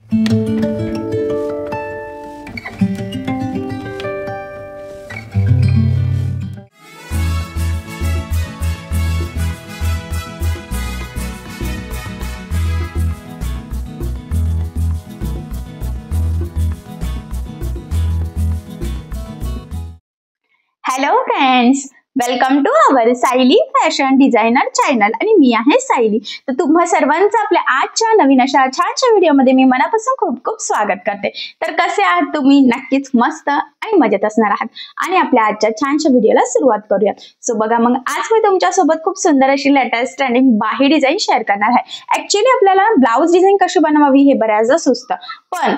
Hello friends, welcome to our Sayali fashion designer channel आणि मी आहे सायली। तर तुम्हा सर्वांचं आपल्या आजच्या नवीन अशा छानशा व्हिडिओमध्ये मी मनापासून खूप खूप स्वागत करते। तर कसे आहात तुम्ही? नक्कीच मस्त आणि मजेत असणार आहात आणि आपल्या आजच्या छानशा व्हिडिओला सुरुवात करूया। सो बघा, मग आज मी तुमच्यासोबत खूप सुंदर अशी लेटेस्ट ट्रेंडिंग बाही डिझाइन शेअर करणार आहे। ऍक्च्युअली आपल्याला ब्लाउज डिझाइन कशी बनवावी हे बऱ्याचदा सुचतं, पण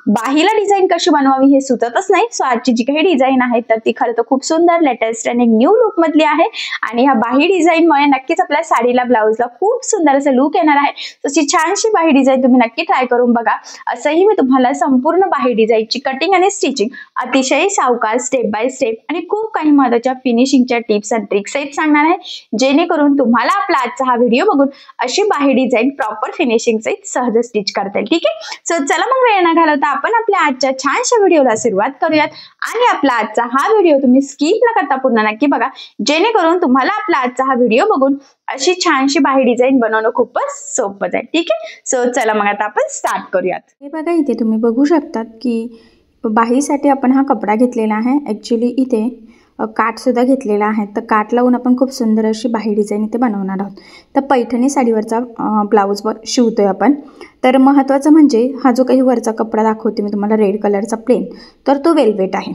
बाहीला डिझाइन कशी बनवावी हे सुचतच नाही। सो आजची जी काही डिझाइन आहे तर ती खरं तर खूप सुंदर लेटेस्ट आणि न्यू लुक मधली आहे आणि ह्या बाही डिझाइनमुळे नक्कीच आपल्या साडीला ब्लाउजला खूप सुंदर असं लुक येणार आहे। तशी छानशी बाही डिझाइन तुम्ही नक्की ट्राय करून बघा। असंही मी तुम्हाला संपूर्ण बाही डिझाइनची कटिंग आणि स्टिचिंग अतिशय सावकाश स्टेप बाय स्टेप आणि खूप काही महत्त्वाच्या फिनिशिंगच्या टिप्स आणि ट्रिक्स सहित सांगणार आहे, जेणेकरून तुम्हाला आपला आजचा हा व्हिडिओ बघून अशी बाही डिझाइन प्रॉपर फिनिशिंग सहित सहज स्टिच करता येईल। ठीक आहे, सो चला मग वेळ न घालवता आपण आपल्या आजच्या छानशा व्हिडिओला सुरुवात करूयात आणि आपला आजचा हा व्हिडिओ तुम्ही स्किप न करता पूर्ण नक्की बघा, जेणेकरून तुम्हाला आपला आजचा हा व्हिडिओ बघून अशी छानशी बाही डिझाइन बनवणं खूपच सोपं जाईल। ठीक आहे, सो चला मग आता आपण स्टार्ट करूयात। हे बघा, इथे तुम्ही बघू शकतात की बाहीसाठी आपण हा कपडा घेतलेला आहे। ॲक्च्युली इथे काठसुद्धा घेतलेला आहे, तर काठ लावून आपण खूप सुंदर अशी बाही डिझाइन इथे बनवणार आहोत। तर पैठणी साडीवरचा ब्लाऊजवर शिवतोय आपण। तर महत्त्वाचं म्हणजे हा जो काही वरचा कपडा दाखवते मी तुम्हाला रेड कलरचा प्लेन, तर तो वेल्वेट आहे।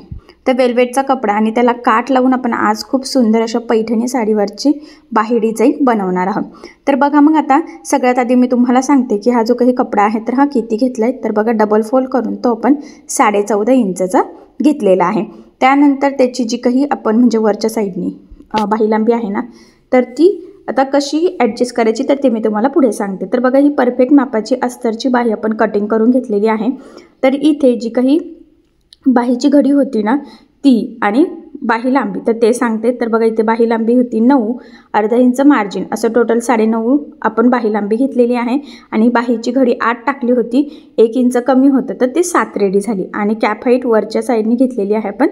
तर वेल्वेटचा कपडा आणि त्याला काठ लावून आपण आज खूप सुंदर अशा पैठणी साडीवरची बाही डिझाइन बनवणार आहोत। तर बघा, मग आता सगळ्यात आधी मी तुम्हाला सांगते की हा जो काही कपडा आहे तर हा किती घेतला आहे। तर बघा, डबल फोल्ड करून तो आपण 14.5 इंचचा घेतलेला आहे। त्यानंतर त्याची जी काही आपण म्हणजे वरच्या साईडनी बाही लांबी आहे ना, तर ती आता कशी ॲडजस्ट करायची तर ते मी तुम्हाला पुढे सांगते। तर बघा, ही परफेक्ट मापाची अस्तरची बाही आपण कटिंग करून घेतलेली आहे। तर इथे जी काही बाहीची घडी होती ना ती आणि बाही लांबी तर ते सांगते। तर बघा, इथे बाही लांबी होती 9, अर्धा इंच मार्जिन, असं टोटल 9.5 आपण बाही लांबी घेतलेली आहे आणि बाहीची घडी 8 टाकली होती, 1 इंच कमी होतं तर ती 7 रेडी झाली आणि कॅप हाईट वरच्या साईडनी घेतलेली आहे आपण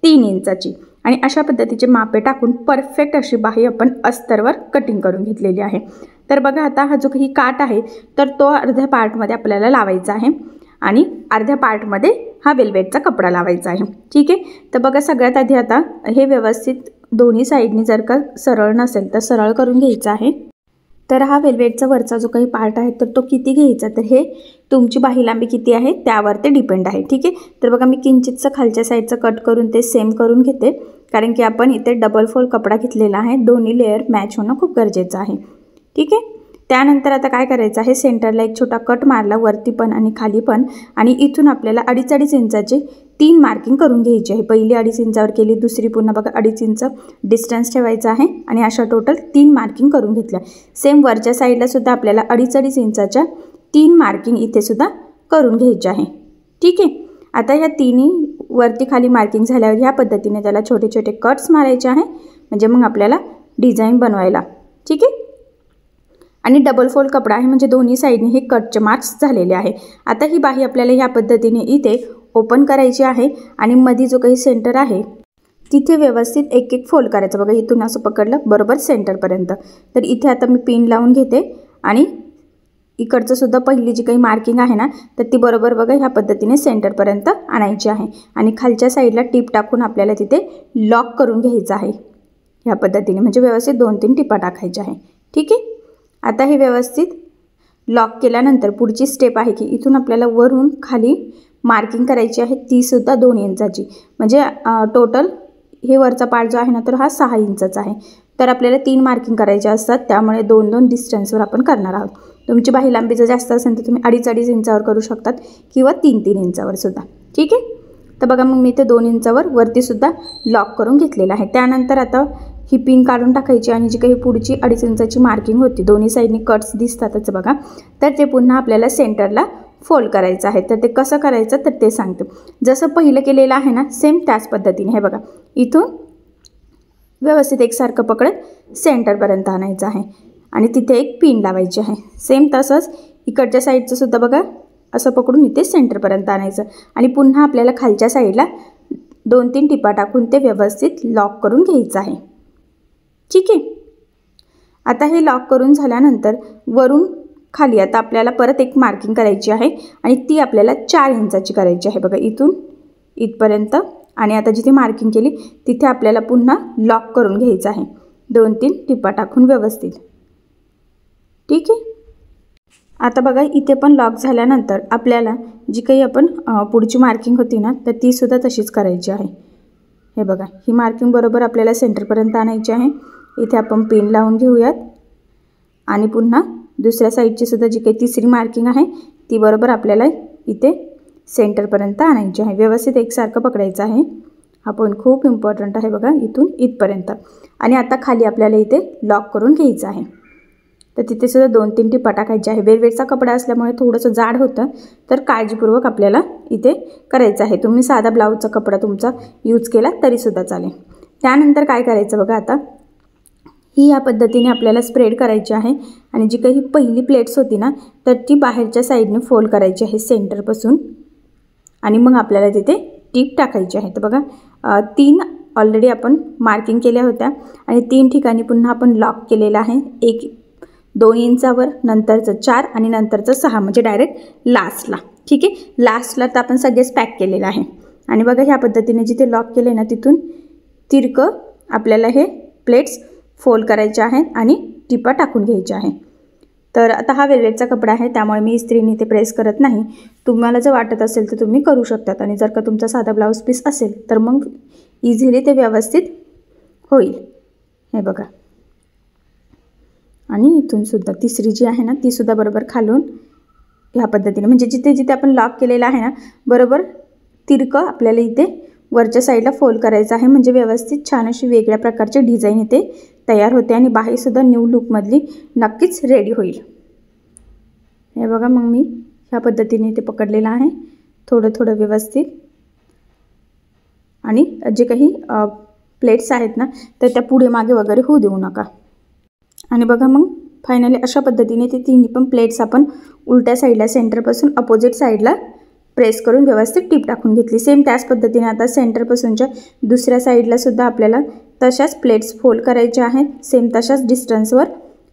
3 इंचाची आणि अशा पद्धतीचे मापे टाकून परफेक्ट अशी बाही आपण अस्तरवर कटिंग करून घेतलेली आहे। तर बघा, आता हा जो काही काठ आहे तर तो अर्ध्या पार्टमध्ये आपल्याला लावायचा आहे आणि अर्ध्या पार्टमध्ये हा वेल्वेटचा कपडा लावायचा आहे। ठीक आहे, तर बघा, सगळ्यात आधी आता हे व्यवस्थित दोन्ही साईडनी जर का सरळ नसेल तर सरळ करून घ्यायचं आहे। तर हा वेल्वेटचा वरचा जो काही पार्ट आहे तर तो किती घ्यायचा, तर हे तुमची बाही लांबी किती आहे त्यावर ते डिपेंड आहे। ठीक आहे, तर बघा, मी किंचितचं खालच्या साईडचं कट करून ते सेम करून घेते, कारण की आपण इथे डबल फोल्ड कपडा घेतलेला आहे, दोन्ही लेअर मॅच होणं खूप गरजेचं आहे। ठीक आहे, त्यानंतर आता काय करायचं आहे, सेंटरला एक छोटा कट मारला, वरती पण आणि खाली पण, आणि इथून आपल्याला 2.5 इंचाचे 3 मार्किंग करून घ्यायची आहे। पहिली 2.5 इंचावर केली, दुसरी पुन्हा बघा 2.5 इंच डिस्टन्स ठेवायचा आहे आणि अशा टोटल 3 मार्किंग करून घेतल्या। सेम वरच्या साईडला सुद्धा आपल्याला 2.5 इंचाच्या 3 मार्किंग इथे सुद्धा करून घ्यायचे आहे। ठीक आहे, आता या तिन्ही वरती खाली मार्किंग झाल्यावर ह्या पद्धतीने त्याला छोटे छोटे कट्स मारायचे आहे, म्हणजे मग आपल्याला डिझाईन बनवायला। ठीक आहे, आणि डबल फोल्ड कपडा आहे म्हणजे दोन्ही साईडने हे कटचे मार्क्स झालेले आहे। आता ही बाही आपल्याला ह्या पद्धतीने इथे ओपन करायची आहे आणि मध्ये जो काही सेंटर आहे तिथे व्यवस्थित एक एक फोल्ड करायचं। बघा, इथून असं पकडलं बरोबर सेंटरपर्यंत। तर इथे आता मी पिन लावून घेते आणि इकडचं सुद्धा पहिली जी काही मार्किंग आहे ना तर ती बरोबर बघा ह्या पद्धतीने सेंटरपर्यंत आणायची आहे आणि खालच्या साईडला टिप टाकून आपल्याला तिथे लॉक करून घ्यायचं आहे ह्या पद्धतीने, म्हणजे व्यवस्थित 2-3 टिपा टाकायच्या आहे। ठीक आहे, आता हे व्यवस्थित लॉक केल्यानंतर पुढची स्टेप आहे की इथून आपल्याला वरून खाली मार्किंग करायची आहे, ती सुद्धा 2 इंचाची, म्हणजे टोटल हे वरचा पार्ट जो आहे ना तर हा 6 इंचाचा आहे। तर आपल्याला 3 मार्किंग करायचे असतात, त्यामुळे 2-2 डिस्टन्सवर आपण करणार आहोत। तुमची बाही लांबी जर जास्त असेल तर तुम्ही 2.5 इंचावर करू शकतात किंवा 3-3 इंचावर सुद्धा। ठीक आहे, तर बघा, मग मी इथे 2 इंचावर वरती सुद्धा लॉक करून घेतलेला आहे। त्यानंतर आता ही पिन काढून टाकायची आणि जी काही पुढची 2.5 इंचाची मार्किंग होती, दोन्ही साईडनी कट्स दिसतातच बघा, तर ते पुन्हा आपल्याला सेंटरला फोल्ड करायचं आहे। तर ते कसं करायचं तर ते सांगते। जसं पहिलं केलेलं आहे ना सेम त्याच पद्धतीने हे बघा, इथून व्यवस्थित एकसारखं पकडत सेंटरपर्यंत आणायचं आहे आणि तिथे एक पिन लावायची आहे। सेम तसंच इकडच्या साईडचं सुद्धा बघा असं पकडून इथे सेंटरपर्यंत आणायचं आणि पुन्हा आपल्याला खालच्या साईडला 2-3 टिपा टाकून ते व्यवस्थित लॉक करून घ्यायचं आहे. ठीक आहे. आता हे लॉक करून झाल्यानंतर वरून खाली आता आपल्याला परत एक मार्किंग करायची आहे आणि ती आपल्याला 4 इंचाची करायची आहे. बघा इथून इथपर्यंत आणि आता जिथे मार्किंग केली तिथे आपल्याला पुन्हा लॉक करून घ्यायचं आहे 2-3 टिपा टाकून व्यवस्थित. ठीक आहे. आता बघा इथे पण लॉक झाल्यानंतर आपल्याला जी काही आपण पुढची मार्किंग होती ना तर ती सुद्धा तशीच करायची आहे. हे बघा ही मार्किंग बरोबर आपल्याला सेंटरपर्यंत आणायची आहे. इथे आपण पिन लावून घेऊयात आणि पुन्हा दुसऱ्या साईडची सुद्धा जी काही तिसरी मार्किंग आहे ती बरोबर आपल्याला इथे सेंटरपर्यंत आणायची आहे. व्यवस्थित एकसारखं पकडायचं आहे. हा पॉईंट खूप इम्पॉर्टंट आहे बघा इथून इथपर्यंत. आणि आता खाली आपल्याला इथे लॉक करून घ्यायचं आहे. तर तिथे सुद्धा 2-3 टिपा टाकायचे आहे. वेलवेटचा कपडा असल्यामुळे थोडंसं जाड होतं तर काळजीपूर्वक आपल्याला इथे करायचं आहे. तुम्ही साधा ब्लाऊजचा कपडा तुमचा यूज केला तरीसुद्धा चालेल. त्यानंतर काय करायचं बघा आता ही या पद्धतीने आपल्याला स्प्रेड करायची आहे आणि जी काही पहिली प्लेट्स होती ना तर ती बाहेरच्या साईडने फोल्ड करायची आहे सेंटरपासून आणि मग आपल्याला तिथे टीप टाकायची आहे. तर बघा 3 ऑलरेडी आपण मार्किंग केल्या होत्या आणि 3 ठिकाणी पुन्हा आपण लॉक केलेलं आहे. 2 इंचावर, नंतरचं 4 आणि नंतरचं 6 म्हणजे डायरेक्ट लास्टला. ठीक आहे. लास्टला तर आपण सगळेच पॅक केलेलं आहे आणि बघा ह्या पद्धतीने जिथे लॉक केले ना तिथून तिरकं आपल्याला हे प्लेट्स फोल्ड करायचे आहेत आणि टिपा टाकून घ्यायच्या आहे. तर आता हा वेलवेटचा कपडा आहे त्यामुळे मी इस्त्रीने ते प्रेस करत नाही. तुम्हाला जर वाटत असेल तर तुम्ही करू शकतात आणि जर का तुमचा साधा ब्लाऊज पीस असेल तर मग इझिली ते व्यवस्थित होईल. हे बघा आणि इथून सुद्धा तिसरी जी आहे ना ती सुद्धा बरोबर खालून ह्या पद्धतीने म्हणजे जिथे जिथे आपण लॉक केलेलं आहे ना बरोबर तिरकं आपल्याला इथे वरच्या साईडला फोल्ड करायचं आहे म्हणजे व्यवस्थित छान अशी वेगळ्या प्रकारची डिझाईन इथे तयार होते आणि बाहीसुद्धा न्यू लुकमधली नक्कीच रेडी होईल. हे बघा मग मी ह्या पद्धतीने इथे पकडलेलं आहे थोडं थोडं व्यवस्थित आणि जे काही प्लेट्स आहेत ना तर त्या पुढे मागे वगैरे होऊ देऊ नका. आणि बघा मग फायनली अशा पद्धतीने ते तिन्ही पण प्लेट्स आपण उलट्या साईडला सेंटरपासून अपोजिट साईडला प्रेस करून व्यवस्थित टीप टाकून घेतली. सेम त्याच पद्धतीने आता सेंटरपासूनच्या दुसऱ्या साईडला सुद्धा आपल्याला तशाच प्लेट्स फोल्ड करायच्या आहेत सेम तशाच डिस्टन्सवर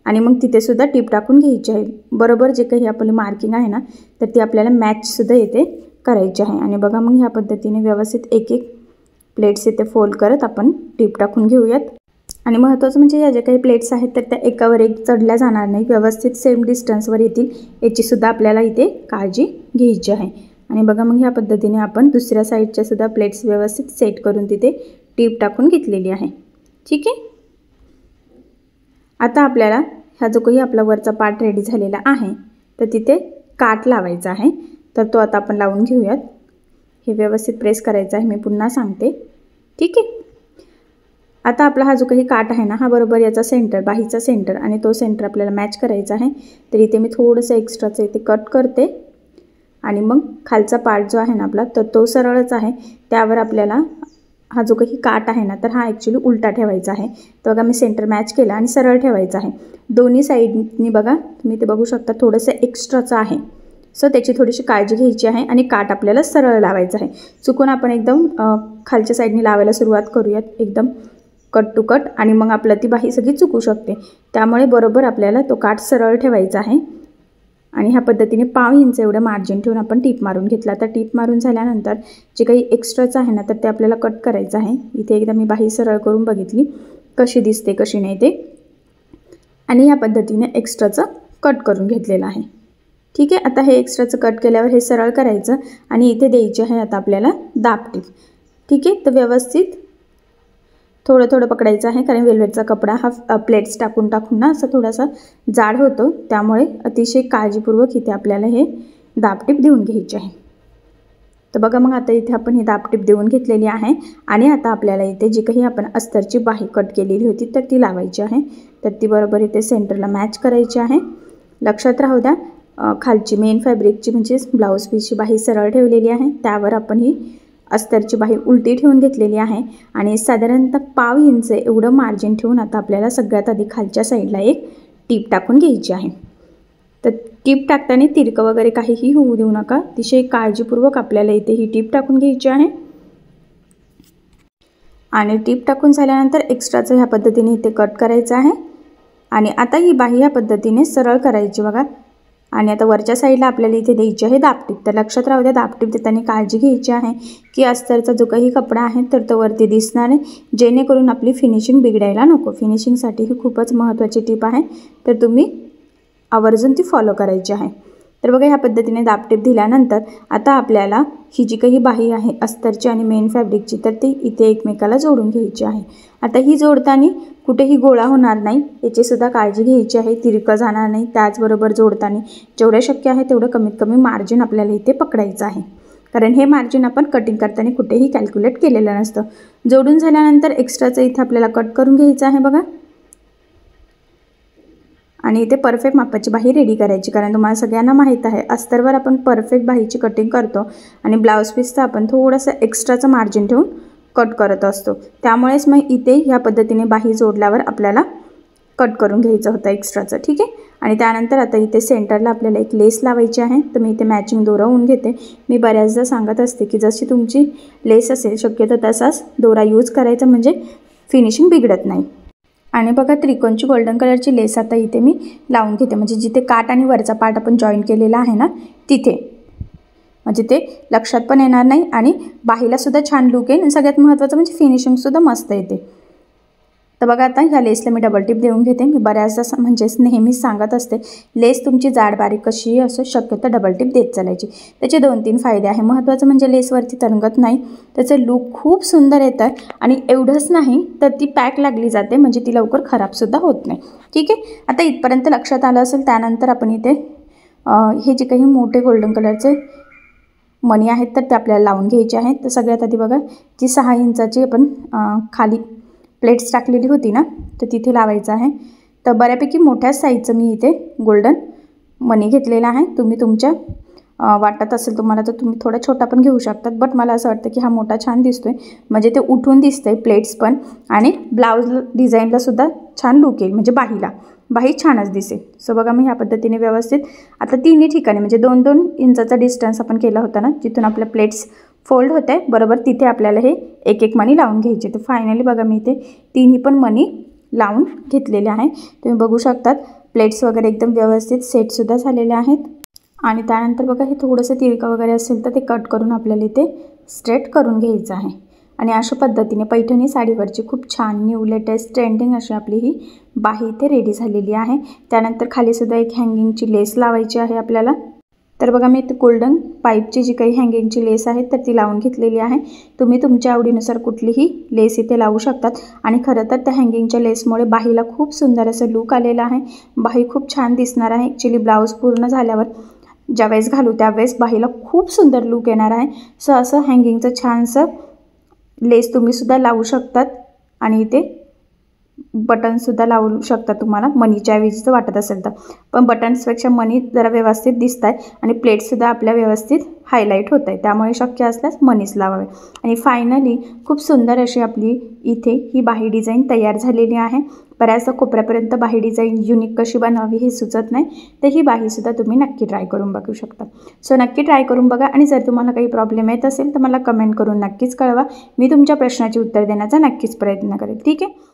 आणि मग तिथे सुद्धा टीप टाकून घ्यायची आहे. बरोबर जे काही आपली मार्किंग आहे ना तर ती आपल्याला मॅचसुद्धा इथे करायची आहे. आणि बघा मग ह्या पद्धतीने व्यवस्थित एक एक प्लेट्स इथे फोल्ड करत आपण टीप टाकून घेऊयात. आणि महत्त्वाचं म्हणजे या ज्या काही प्लेट्स आहेत तर त्या एकावर एक चढल्या जाणार नाही, व्यवस्थित सेम डिस्टन्सवर येतील याचीसुद्धा आपल्याला इथे काळजी घ्यायची आहे. आणि बघा मग ह्या पद्धतीने आपण दुसऱ्या साईडच्या सुद्धा प्लेट्स व्यवस्थित सेट करून तिथे टीप टाकून घेतलेली आहे. ठीक आहे. आता आपल्याला हा जो काही आपला वरचा पार्ट रेडी झालेला आहे तर तिथे काट लावायचा आहे. तर तो आता आपण लावून घेऊयात. हे व्यवस्थित प्रेस करायचं आहे मी पुन्हा सांगते. ठीक आहे. आता आपला हा जो काही काट आहे ना हा बरोबर याचा सेंटर बाहीचा सेंटर आणि तो सेंटर आपल्याला मॅच करायचा आहे. तर इथे मी थोडंसं एक्स्ट्राचं इथे कट करते आणि मग खालचा पार्ट जो आहे ना आपला तर तो सरळच आहे त्यावर आपल्याला हा जो काही काट आहे ना तर हा ॲक्च्युली उलटा ठेवायचा आहे. तर बघा मी सेंटर मॅच केला आणि सरळ ठेवायचा आहे. दोन्ही साईडनी बघा तुम्ही ते बघू शकता थोडंसं एक्स्ट्राचं आहे सो त्याची थोडीशी काळजी घ्यायची आहे आणि काट आपल्याला सरळ लावायचा आहे. चुकून आपण एकदम खालच्या साईडनी लावायला सुरुवात करूयात एकदम कट टू कट आणि मग आपलं ती बाही सगळी चुकू शकते. त्यामुळे बरोबर आपल्याला तो काट सरळ ठेवायचा आहे आणि ह्या पद्धतीने 1/2 इंच एवढं मार्जिन ठेवून आपण टीप मारून घेतला. तर टीप मारून झाल्यानंतर जे काही एक्स्ट्राचं आहे ना तर ते आपल्याला कट करायचं आहे. इथे एकदा मी बाही सरळ करून बघितली कशी दिसते कशी नाही ते आणि ह्या पद्धतीने एक्स्ट्राचं कट करून घेतलेलं आहे. ठीक आहे. आता हे एक्स्ट्राचं कट केल्यावर हे सरळ करायचं आणि इथे द्यायची आहे आता आपल्याला दाब टीप. ठीक आहे. तर व्यवस्थित थोडं थोडं पकडायचं आहे कारण वेलवेटचा कपडा हा प्लेट्स टाकून ना असं थोडासा जाड होतो त्यामुळे अतिशय काळजीपूर्वक इथे आपल्याला हे दाबटीप देऊन घ्यायची आहे. तर बघा मग आता इथे आपण ही दाबटीप देऊन घेतलेली आहे आणि आता आपल्याला इथे जी काही आपण अस्तरची बाही कट केलेली होती तर ती लावायची आहे. तर ती बरोबर इथे सेंटरला मॅच करायची आहे. लक्षात राहू द्या खालची मेन फॅब्रिकची म्हणजे ब्लाऊज पीसची बाही सरळ ठेवलेली आहे त्यावर आपण ही अस्तरची बाही उलटी ठेवून घेतलेली आहे आणि साधारणतः 1/2 इंच एवढं मार्जिन ठेवून आता आपल्याला सगळ्यात आधी खालच्या साईडला एक टीप टाकून घ्यायची आहे. तर टीप टाकताना तिरकं वगैरे काहीही होऊ देऊ नका. अतिशय काळजीपूर्वक आपल्याला इथे ही टीप टाकून घ्यायची आहे. आणि टीप टाकून झाल्यानंतर एक्स्ट्राचं ह्या पद्धतीने इथे कट करायचं आहे. आणि आता ही बाही ह्या पद्धतीने सरळ करायची बघा. आणि आता वरच्या साईडला आपल्याला इथे द्यायची आहे दाबटीप. तर लक्षात राहू द्या, दाबटीप देताना काळजी घ्यायची आहे की अस्तरचा जो काही कपडा आहे तर तो वरती दिसणार नाही, जेणेकरून आपली फिनिशिंग बिघडायला नको. फिनिशिंगसाठी ही खूपच महत्त्वाची टीप आहे, तर तुम्ही आवर्जून ती फॉलो करायची आहे. तर बघा ह्या पद्धतीने दाबटीप दिल्यानंतर आता आपल्याला ही जी काही बाही आहे अस्तरची आणि मेन फॅब्रिकची तर ती इथे एकमेकाला जोडून घ्यायची आहे. आता ही जोडताना कुठेही गोळा होणार नाही याची सुद्धा काळजी घ्यायची आहे, तिरकं जाणार नाही. त्याचबरोबर जोडताना जेवढं शक्य आहे तेवढं कमीत कमी मार्जिन आपल्याला इथे पकडायचं आहे, कारण हे मार्जिन आपण कटिंग करताना कुठेही कॅल्क्युलेट केलेलं नसतं. जोडून झाल्यानंतर एक्स्ट्राचं इथे आपल्याला कट करून घ्यायचं आहे बघा. आणि इथे परफेक्ट मापाची बाही रेडी करायची, कारण तुम्हाला सगळ्यांना माहीत आहे अस्तरवर आपण परफेक्ट बाहीची कटिंग करतो आणि ब्लाऊज पीसचं आपण थोडंसं एक्स्ट्राचं मार्जिन ठेवून कट करत असतो. त्यामुळेच मग इथे ह्या पद्धतीने बाही जोडल्यावर आपल्याला कट करून घ्यायचं होतं एक्स्ट्राचं. ठीक आहे. आणि त्यानंतर आता इथे सेंटरला आपल्याला एक लेस लावायची आहे. तर मी इथे मॅचिंग दोरा होऊन घेते. मी बऱ्याचदा सांगत असते की जशी तुमची लेस असेल शक्यतो तसाच दोरा यूज करायचा, म्हणजे फिनिशिंग बिघडत नाही. आणि बघा त्रिकोणची गोल्डन कलरची लेस आता इथे मी लावून घेते, म्हणजे जिथे काठ आणि वरचा पार्ट आपण जॉईन केलेला आहे ना तिथे, म्हणजे ते लक्षात पण येणार नाही आणि बाहीला सुद्धा छान लुक येईल. आणि सगळ्यात महत्त्वाचं म्हणजे फिनिशिंगसुद्धा मस्त येते. तर बघा आता ह्या लेसला मी डबल टिप देऊन घेते. मी बऱ्याचदा म्हणजे नेहमीच सांगत असते लेस तुमची जाड बारीक कशीही असो शक्यतो डबल टिप देत चालायची. त्याचे 2-3 फायदे आहे. महत्त्वाचं म्हणजे लेसवरती तरंगत नाही, त्याचं लूक खूप सुंदर येतं. आणि एवढंच नाही तर ती पॅक लागली जाते, म्हणजे ती लवकर खराबसुद्धा होत नाही. ठीक आहे. आता इथपर्यंत लक्षात आलं असेल. त्यानंतर आपण इथे हे जे काही मोठे गोल्डन कलरचे मणी आहेत तर ते आपल्याला लावून घ्यायचे आहेत. तर सगळ्यात आधी बघा जी 6 इंचाची आपण खाली प्लेट्स टाकलेली होती ना तर तिथे लावायचं आहे. तर बऱ्यापैकी मोठ्या साईजचं मी इथे गोल्डन मणी घेतलेला आहे. तुम्ही तुमच्या वाटत असेल तुम्हाला तर तुम्ही थोडा छोटा पण घेऊ शकतात, बट मला असं वाटतं की हा मोठा छान दिसतोय, म्हणजे ते उठून दिसतंय प्लेट्स पण, आणि ब्लाऊज डिझाईनला सुद्धा छान लुक येईल, म्हणजे बाही छानच दिसेल. सो बघा मी ह्या पद्धतीने व्यवस्थित आता तिन्ही ठिकाणी म्हणजे 2-2 इंचाचा डिस्टन्स आपण केला होता ना, जिथून आपल्या प्लेट्स फोल्ड होते बरोबर तिथे आपल्याला हे एक मणी लावून घ्यायचे. तर फायनली बघा मी इथे तिन्ही पण मणी लावून घेतलेले आहे. तुम्ही बघू शकतात प्लेट्स वगैरे एकदम व्यवस्थित सेटसुद्धा झालेले आहेत. आणि त्यानंतर बघा हे थोडंसं तिरकं वगैरे असेल तर ते कट करून आपल्याला इथे स्ट्रेट करून घ्यायचं आहे. आणि अशा पद्धतीने पैठणी साडीवरची खूप छान न्यू लेटेस्ट ट्रेंडिंग अशी आपली ही बाही इथे रेडी झालेली आहे. त्यानंतर खालीसुद्धा एक हँगिंगची लेस लावायची आहे आपल्याला. तर बघा मी इथे गोल्डन पाईपची जी काही हँगिंगची लेस आहे तर ती लावून घेतलेली आहे. तुम्ही तुमच्या आवडीनुसार कुठलीही लेस इथे लावू शकतात. आणि खरं तर त्या हँगिंगच्या लेसमुळे बाहीला खूप सुंदर असं लूक आलेलं आहे. बाही खूप छान दिसणार आहे. ॲक्च्युली ब्लाऊज पूर्ण झाल्यावर ज्यावेळेस घालू त्यावेळेस बाहीला खूप सुंदर लूक येणार आहे. सो असं हँगिंगचं छानसं लेस तुम्ही सुद्धा लावू शकतात. आणि इथे बटन्ससुद्धा लावू शकता तुम्हाला मनीच्या ऐवजीचं वाटत असेल तर, पण बटन्सपेक्षा मनी जरा व्यवस्थित दिसत आहे आणि प्लेट्ससुद्धा आपल्या व्यवस्थित हायलाईट होत आहे, त्यामुळे शक्य असल्यास मनीच लावावे. आणि फायनली खूप सुंदर अशी आपली इथे ही बाही डिझाईन तयार झालेली आहे. बऱ्याचदा कोपऱ्यापर्यंत बाही डिझाईन युनिक कशी बनवावी हे सुचत नाही, तर ही बाहीसुद्धा तुम्ही नक्की ट्राय करून बघू शकता. सो नक्की ट्राय करून बघा. आणि जर तुम्हाला काही प्रॉब्लेम येत असेल तर मला कमेंट करून नक्कीच कळवा. मी तुमच्या प्रश्नाचे उत्तर देण्याचा नक्कीच प्रयत्न करेल. ठीक आहे.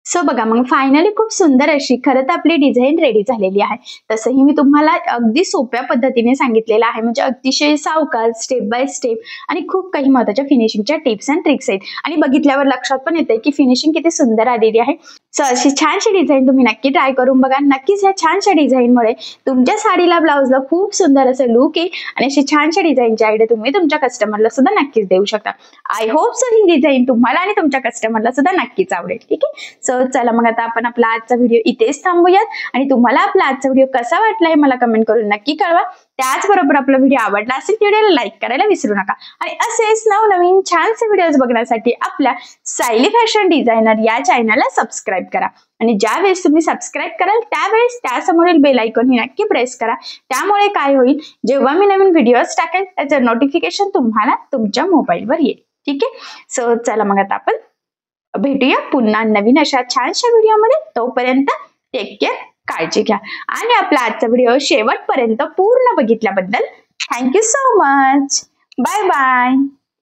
सो बघा मग फायनली खूप सुंदर अशी खरं तर आपली डिझाईन रेडी झालेली आहे. तसंही मी तुम्हाला अगदी सोप्या पद्धतीने सांगितलेलं आहे, म्हणजे अतिशय सावकाश स्टेप बाय स्टेप आणि खूप काही महत्त्वाच्या फिनिशिंगच्या टिप्स अँड ट्रिक्स आहेत. आणि बघितल्यावर लक्षात पण येते की फिनिशिंग किती सुंदर आलेली आहे. सो अशी छानशी डिझाईन तुम्ही नक्की ट्राय करून बघा. नक्कीच ह्या छानशा डिझाईनमुळे तुमच्या साडीला ब्लाऊजला खूप सुंदर असं लुक येईल. आणि अशी छानशा डिझाईनची आयडिया तुम्ही तुमच्या कस्टमरला सुद्धा नक्कीच देऊ शकता. I hope so he design तुम्हाला आणि तुमच्या कस्टमरला सुद्धा नक्कीच आवडेल. ठीक आहे. सो चला मग आता आपण आपला आजचा व्हिडिओ इथेच थांबूयात. आणि तुम्हाला आपला आजचा व्हिडिओ कसा वाटला हे मला कमेंट करून नक्की कळवा. त्याचबरोबर आपला व्हिडिओ आवडला असेल तर व्हिडिओला लाईक करायला विसरू नका. आणि असेच नवनवीन छानसे व्हिडिओज बघण्यासाठी आपल्या सायली फॅशन डिझायनर या चॅनलला सबस्क्राईब करा. आणि ज्यावेळेस तुम्ही सबस्क्राईब कराल त्यावेळेस त्यासमोरील बेल आयकॉन ही नक्की प्रेस करा. त्यामुळे काय होईल, जेव्हा मी नवीन व्हिडिओज टाकेल त्याचं नोटिफिकेशन तुम्हाला तुमच्या मोबाईलवर येईल. ठीक आहे. सो चला मग आता आपण भेटूया पुन्हा नवीन अशा छानशा व्हिडिओमध्ये. तोपर्यंत टेक केअर. काळजी घ्या. आणि आपला आजचा व्हिडिओ शेवटपर्यंत पूर्ण बघितल्याबद्दल thank you so much. Bye bye.